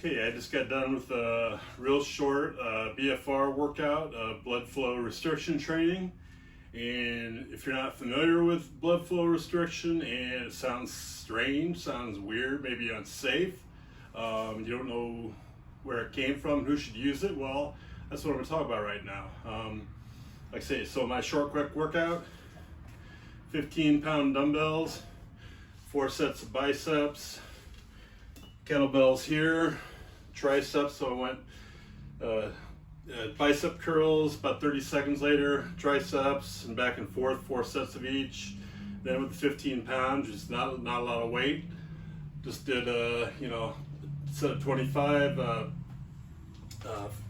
Okay, I just got done with a real short BFR workout, blood flow restriction training. And if you're not familiar with blood flow restriction and it sounds strange, sounds weird, maybe unsafe, you don't know where it came from, who should use it, well, that's what I'm going to talk about right now. Like I say, so my short quick workout, 15-pound dumbbells, 4 sets of biceps, kettlebells here, triceps, so I went bicep curls, about 30 seconds later, triceps, and back and forth, 4 sets of each. Then with the 15 pounds, just not a lot of weight, just did a set of 25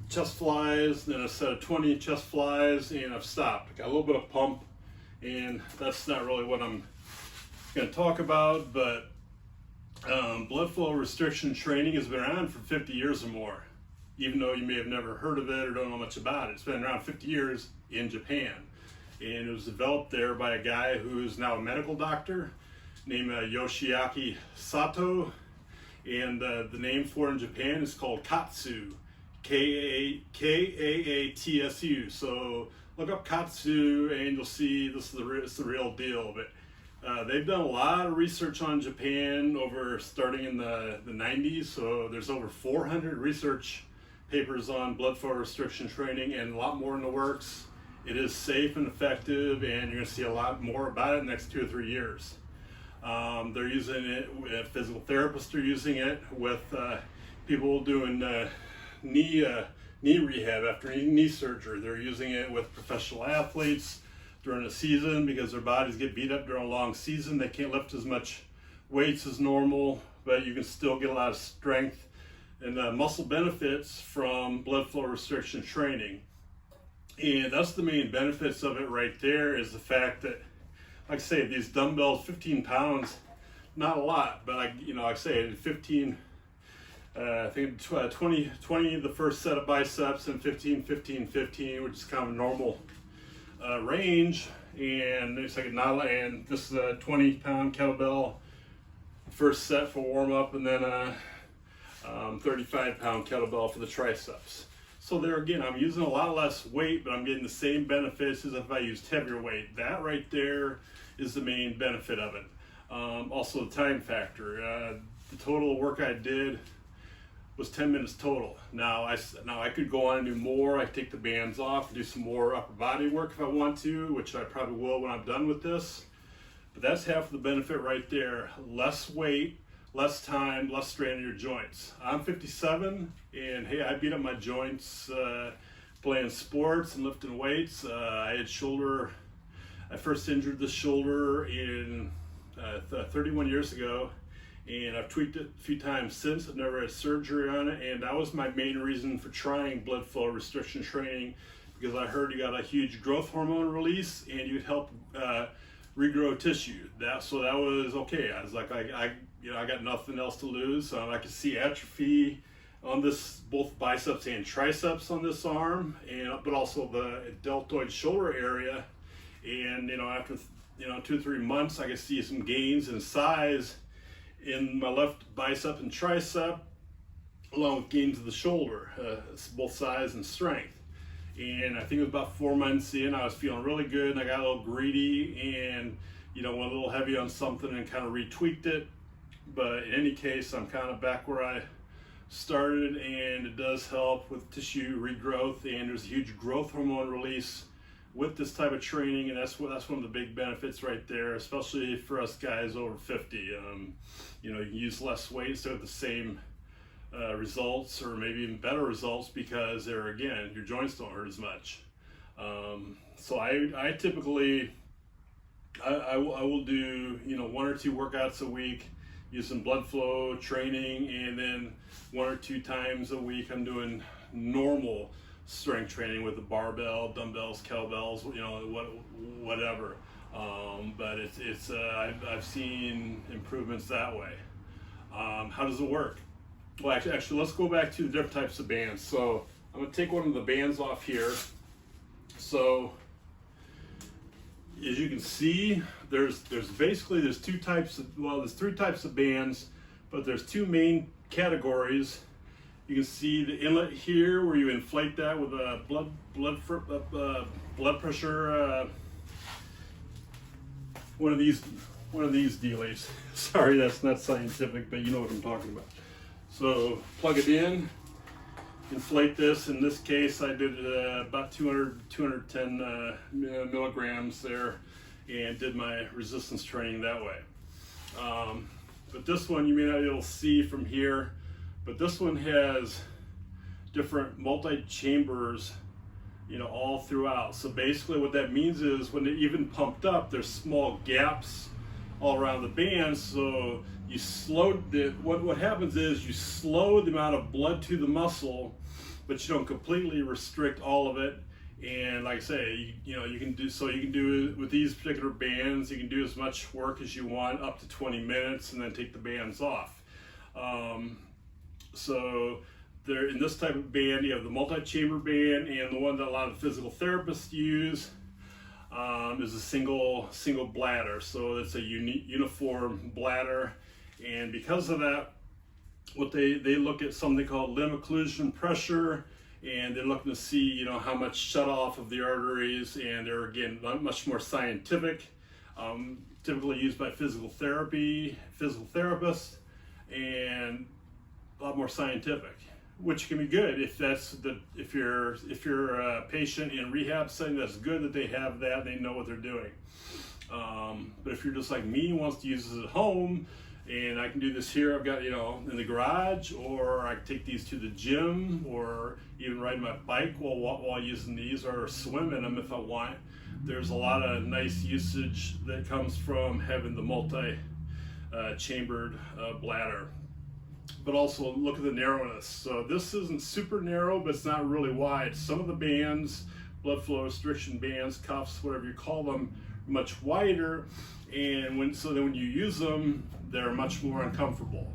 chest flies, then a set of 20 chest flies, and I've stopped. Got a little bit of pump, and that's not really what I'm going to talk about, but blood flow restriction training has been around for 50 years or more, even though you may have never heard of it or don't know much about it. It's been around 50 years in Japan, and it was developed there by a guy who's now a medical doctor named Yoshiaki Sato, and the name for it in Japan is called KAATSU, K-A-A-T-S-U. So look up KAATSU and you'll see it's the real deal. But they've done a lot of research on Japan starting in the 90s. So there's over 400 research papers on blood flow restriction training and a lot more in the works. It is safe and effective, and you're going to see a lot more about it in the next 2 or 3 years. They're using it, physical therapists are using it with people doing knee rehab after knee surgery. They're using it with professional athletes during the season because their bodies get beat up during a long season. They can't lift as much weights as normal, but you can still get a lot of strength and muscle benefits from blood flow restriction training. And that's the main benefits of it right there, is the fact that, like I say, these dumbbells, 15 pounds, not a lot, but like I say, 15, I think 20 the first set of biceps, and 15, 15, 15, which is kind of a normal range. And it's like and this is a 20-pound kettlebell first set for warm up, and then a 35-pound kettlebell for the triceps. So there again, I'm using a lot less weight, but I'm getting the same benefits as if I used heavier weight. That right there is the main benefit of it. Also the time factor. The total work I did was 10 minutes total. Now I could go on and do more. I could take the bands off and do some more upper body work if I want to, which I probably will when I'm done with this. But that's half of the benefit right there. Less weight, less time, less strain on your joints. I'm 57, and hey, I beat up my joints playing sports and lifting weights. I first injured the shoulder in 31 years ago, and I've tweaked it a few times since. I've never had surgery on it, and that was my main reason for trying blood flow restriction training, because I heard you got a huge growth hormone release and you'd help regrow tissue. So that was okay. I was like, I got nothing else to lose. I could see atrophy on both biceps and triceps on this arm, but also the deltoid shoulder area. And after 2 or 3 months, I could see some gains in size in my left bicep and tricep, along with gains of the shoulder, both size and strength. And I think it was about 4 months in, I was feeling really good, and I got a little greedy and went a little heavy on something and kind of retweaked it. But in any case, I'm kind of back where I started, and it does help with tissue regrowth, and there's a huge growth hormone release with this type of training, and that's one of the big benefits right there, especially for us guys over 50. You can use less weight, instead of the same results, or maybe even better results, because your joints don't hurt as much. So I typically I will do 1 or 2 workouts a week using blood flow training, and then 1 or 2 times a week I'm doing normal strength training with the barbell, dumbbells, kettlebells, whatever. But I've seen improvements that way. How does it work? Well, actually, let's go back to the different types of bands. So I'm going to take one of the bands off here. So as you can see, there's 2 types of, there's 3 types of bands, but there's 2 main categories, You can see the inlet here where you inflate that with a blood pressure. One of these dealies. Sorry, that's not scientific, but you know what I'm talking about. So plug it in, inflate this. In this case, I did about 210 milligrams there, and did my resistance training that way. But this one you may not be able to see from here, but this one has different multi-chambers, you know, all throughout. So basically what that means is when they're even pumped up, there's small gaps all around the band. So you slow what happens is you slow the amount of blood to the muscle, but you don't completely restrict all of it. And like I say, you can do it with these particular bands. You can do as much work as you want, up to 20 minutes, and then take the bands off. So there, in this type of band, you have the multi-chamber band, and the one that a lot of physical therapists use is a single bladder. So it's a uniform bladder, and because of that, what they look at something called limb occlusion pressure, and they're looking to see, you know, how much shut off of the arteries, and they're again much more scientific, typically used by physical therapists, and a lot more scientific, which can be good if you're a patient in rehab setting. That's good that they have that, they know what they're doing. But if you're just like me, wants to use this at home, and I can do this here, I've got, you know, in the garage, or I can take these to the gym, or even ride my bike while using these, or swim in them if I want. There's a lot of nice usage that comes from having the multi-chambered bladder. But also look at the narrowness. So this isn't super narrow, but it's not really wide. Some of the bands, blood flow restriction bands, cuffs, whatever you call them, are much wider, and when you use them, they're much more uncomfortable.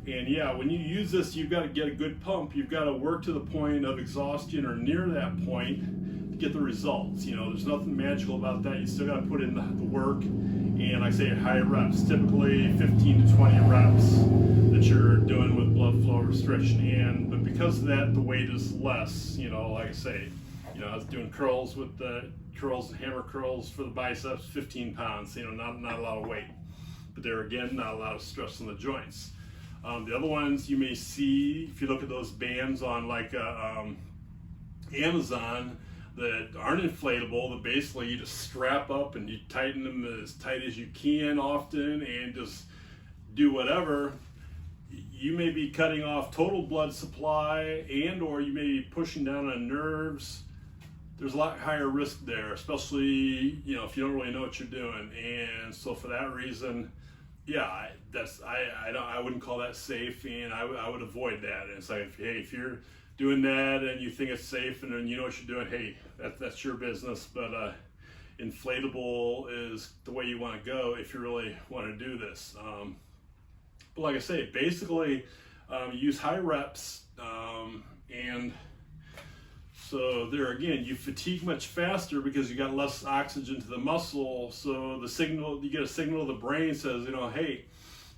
And yeah, when you use this, you've got to get a good pump. You've got to work to the point of exhaustion or near that point to get the results. You know, there's nothing magical about that. You still got to put in the work, and like I say, high reps, typically 15 to 20 reps that you're doing with blood flow restriction. But because of that, the weight is less. You know, like I say, you know, I was doing curls with the curls and hammer curls for the biceps, 15 pounds. You know, not a lot of weight, but there again, not a lot of stress on the joints. The other ones you may see, if you look at those bands on like Amazon that aren't inflatable, that basically you just strap up and you tighten them as tight as you can often and just do whatever. You may be cutting off total blood supply, and or you may be pushing down on nerves. There's a lot higher risk there, especially, you know, if you don't really know what you're doing. And so for that reason, yeah, I wouldn't call that safe, and I would avoid that. And it's like, hey, if you're doing that and you think it's safe and then you know what you're doing, hey, that's your business. But inflatable is the way you want to go if you really want to do this. But like I say, basically, use high reps, and so there again, you fatigue much faster because you got less oxygen to the muscle. So you get a signal to the brain says, you know, hey,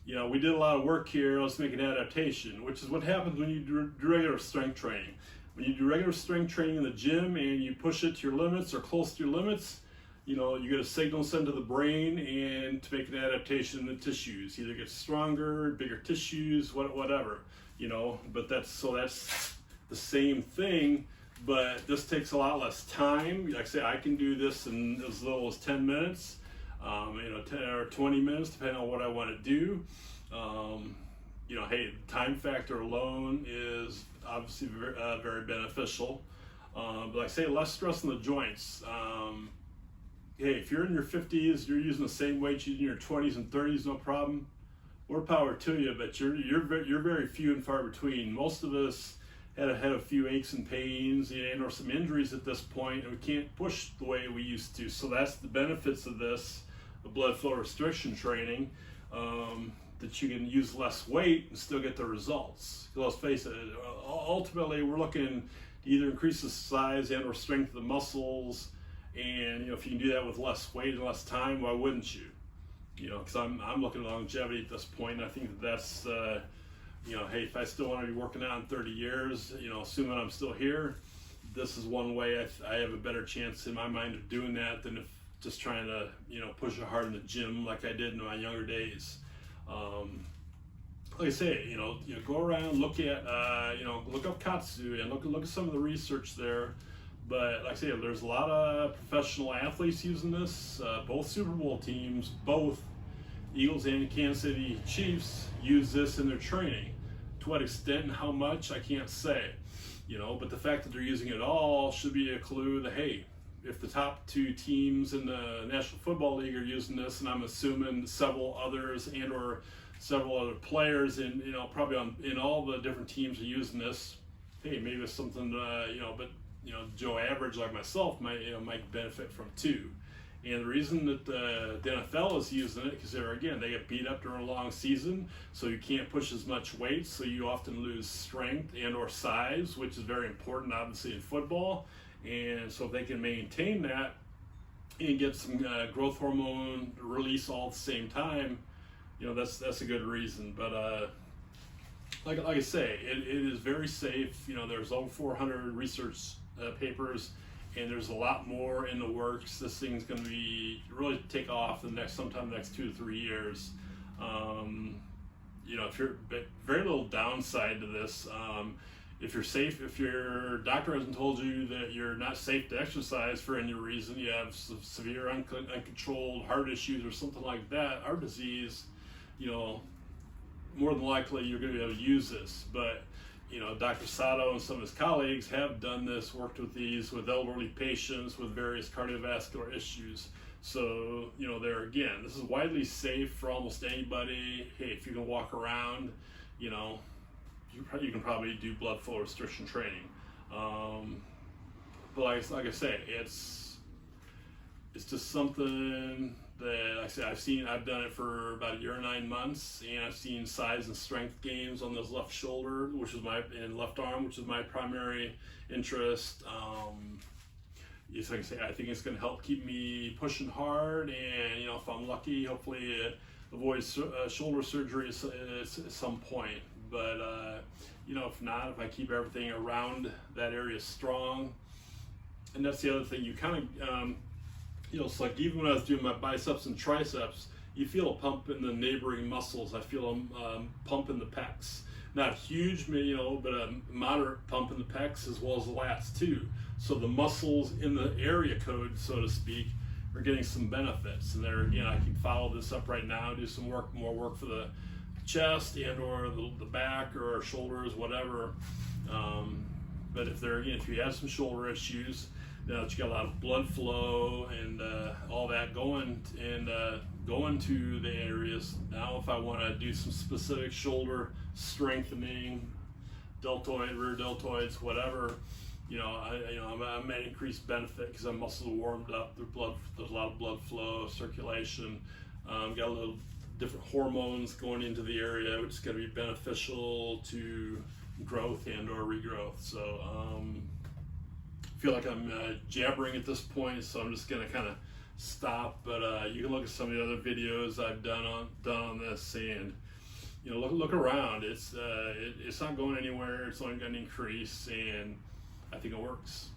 you know, we did a lot of work here, let's make an adaptation, which is what happens when you do regular strength training. When you do regular strength training in the gym and you push it to your limits or close to your limits, you know, you get a signal sent to the brain and to make an adaptation in the tissues. Either get stronger, bigger tissues, whatever, you know, but that's the same thing, but this takes a lot less time. Like I say, I can do this in as little as 10 minutes, you know, 10 or 20 minutes, depending on what I want to do. You know, hey, time factor alone is obviously very beneficial. But like I say, less stress on the joints. Hey, if you're in your 50s, you're using the same weight you did in your 20s and 30s, no problem. More power to you, but you're very few and far between. Most of us had a few aches and pains and or some injuries at this point, and we can't push the way we used to. So that's the benefits of this, the blood flow restriction training, that you can use less weight and still get the results. Let's face it, ultimately we're looking to either increase the size and or strength of the muscles. And you know, if you can do that with less weight and less time, why wouldn't you? You know, because I'm looking at longevity at this point, and I think that's you know, hey, if I still want to be working out in 30 years, you know, assuming I'm still here, this is one way I have a better chance in my mind of doing that than if just trying to, you know, push it hard in the gym like I did in my younger days. Like I say, you know, go around, look at, you know, look up KAATSU and look at some of the research there. But like I say, there's a lot of professional athletes using this. Both Super Bowl teams, both Eagles and Kansas City Chiefs, use this in their training. To what extent and how much, I can't say. You know, but the fact that they're using it all should be a clue that, hey, if the top 2 teams in the National Football League are using this, and I'm assuming several others and or several other players in, you know, probably in all the different teams are using this, hey, maybe it's something, you know, but, you know, Joe Average like myself might benefit from too. And the reason that the NFL is using it, because they get beat up during a long season, so you can't push as much weight, so you often lose strength and or size, which is very important, obviously, in football. And so if they can maintain that and get some growth hormone release all at the same time, you know, that's a good reason. But like I say, it is very safe. You know, there's over 400 research papers, and there's a lot more in the works. This thing's going to be really take off sometime the next 2 to 3 years. You know, very little downside to this. If you're safe, if your doctor hasn't told you that you're not safe to exercise for any reason, you have severe uncontrolled heart issues or something like that, heart disease, you know, more than likely you're going to be able to use this. But you know, Dr. Sato and some of his colleagues have done this, worked with these with elderly patients with various cardiovascular issues. So, you know, there again, this is widely safe for almost anybody. Hey, if you can walk around, you know, you can probably do blood flow restriction training. But like I say, it's just something that, like I said, I've done it for about 1 year and 9 months, and I've seen size and strength gains on this left shoulder, and left arm, which is my primary interest. Like I say, I think it's going to help keep me pushing hard, and you know, if I'm lucky, hopefully avoid shoulder surgery at some point. But you know, if not, if I keep everything around that area strong, and that's the other thing, you kind of you know, it's like even when I was doing my biceps and triceps, you feel a pump in the neighboring muscles. I feel a pump in the pecs. Not huge, you know, but a moderate pump in the pecs as well as the lats too. So the muscles in the area code, so to speak, are getting some benefits. And there, you know, I can follow this up right now, do some more work for the chest and or the back or shoulders, whatever. But if you have some shoulder issues, now that you got a lot of blood flow and all that going to the areas. Now, if I want to do some specific shoulder strengthening, deltoid, rear deltoids, whatever, you know, I'm at increased benefit because I'm muscle warmed up. There's a lot of blood flow, circulation. Got a little different hormones going into the area, which is going to be beneficial to growth and or regrowth. So feel like I'm jabbering at this point, so I'm just gonna kind of stop. But you can look at some of the other videos I've done on this, and you know, look around. It's not going anywhere. It's only going to increase, and I think it works.